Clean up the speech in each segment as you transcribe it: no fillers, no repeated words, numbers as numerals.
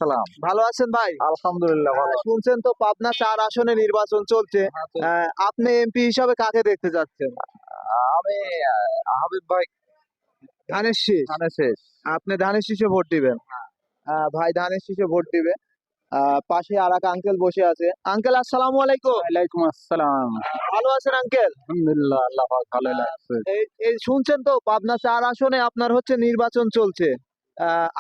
সালাম। ভালো আছেন ভাই? আলহামদুলিল্লাহ ভালো। শুনছেন তো পাবনা ৪ আসনে নির্বাচন চলছে। আপনি এমপি হিসাবে কাকে দেখতে যাচ্ছেন? আমি হাবিব ভাই ধানের শীষ। ধানের শেষ। আপনি ধানের শীষে ভোট দিবেন? ভাই ধানের শীষে ভোট দিবে। পাশে আরেক আঙ্কেল বসে আছে। আঙ্কেল আসসালামু আলাইকুম। ওয়ালাইকুম আসসালাম। ভালো আছেন আঙ্কেল? আলহামদুলিল্লাহ আল্লাহ পাক ভালো লাগছে। এই শুনছেন তো পাবনা ৪ আসনে আপনার হচ্ছে নির্বাচন চলছে।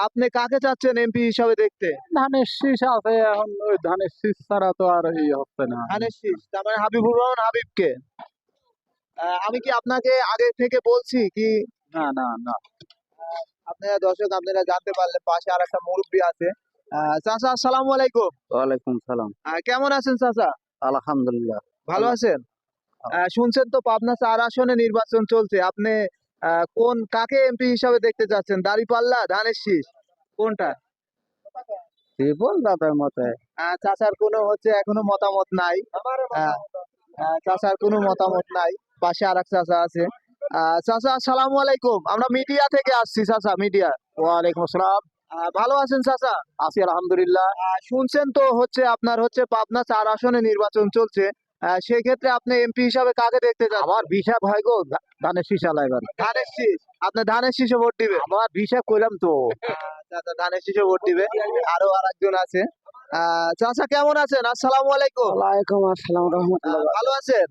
আপনি কাকে চাচ্ছেন এমপি হিসাবে দেখতে? ধানের শীষ আছে এখন, ওই ধানের শীষ ছাড়া তো আর হচ্ছে না। ধানের শীষ তার মানে হাবিবুর রহমান হাবিবকে। আমি কি আপনাকে আগে থেকে বলছি কি? না না না। আপনারা দর্শক আপনারা জানতে পারলেন পাশে আর একটা মুরব্বী আছে। চাচা আসসালামু আলাইকুম। ওয়ালাইকুম সালাম। কেমন আছেন চাচা? আলহামদুলিল্লাহ ভালো আছেন? শুনছেন তো পাবনা ৪ আসনে নির্বাচন চলছে। আপনি কাকে এমপি হিসাবে দেখতে চাচ্ছেন? দাঁড়িপাল্লা, ধানের শীষ, কোনটা? জীবন দাদার মতে চাচার কোনো হচ্ছে এখনো মতামত নাই। চাচার কোনো মতামত নাই। পাশে আরেক চাচা আছে। চাচা আসসালামু আলাইকুম। আমরা মিডিয়া থেকে আসছি চাচা, মিডিয়া। ওয়ালাইকুম আসসালাম। ভালো আছেন চাচা? আছি আলহামদুলিল্লাহ। শুনছেন তো হচ্ছে আপনার হচ্ছে পাবনা ৪ আসনে নির্বাচন চলছে। সেক্ষেত্রে আপনি এমপি হিসাবে কাকে দেখতে চান? আমার ভিসা ভাই গো ধানের শীষ আলাইবার। ধানের শীষ। আপনি ধানের শীষে ভোট দিবেন? আমার ভিসা কইলাম তো। চাচা ধানের শীষে ভোট দিবে। আরো আরেকজন আছে। চাচা কেমন আছেন? আসসালামু আলাইকুম। ওয়ালাইকুম আসসালাম রাহমাতুল্লাহ। ভালো আছেন?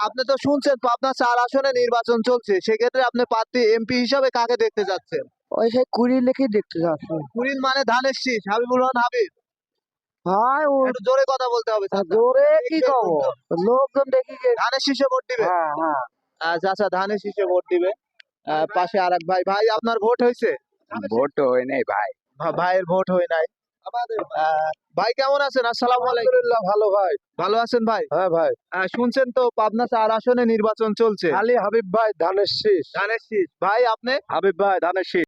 আপনি তো শুনছেন পাবনা ৪ আসনে নির্বাচন চলছে। সেক্ষেত্রে আপনি প্রার্থী এমপি হিসাবে কাকে দেখতে যাচ্ছেন? ওই সেই কুড়ি লেখে দেখতে যাচ্ছে কুড়িল মানে ধানের শীষ, হাবিবুর রহমান হাবিব। ভাই। ও একটু জোরে কথা বলতে হবে চাচা। জোরে কি কব, লোকজন দেখি যে ধানের শীষে ভোট দিবে? চাচা ধানের শীষে ভোট দিবে। পাশে আরেক ভাই। ভাই আপনার ভোট হয়েছে? ভোট হয় নাই ভাই। ভাইয়ের ভোট হয় নাই। ভাই কেমন আছেন? আসসালামু আলাইকুম। আলহামদুলিল্লাহ ভালো ভাই। ভালো আছেন ভাই? হ্যাঁ ভাই। শুনছেন তো পাবনা ৪ আসনে নির্বাচন চলছে। আলী হাবিব ভাই ধানের শীষ। ধানের শীষ। ভাই আপনি? হাবিব ভাই ধানের শীষ।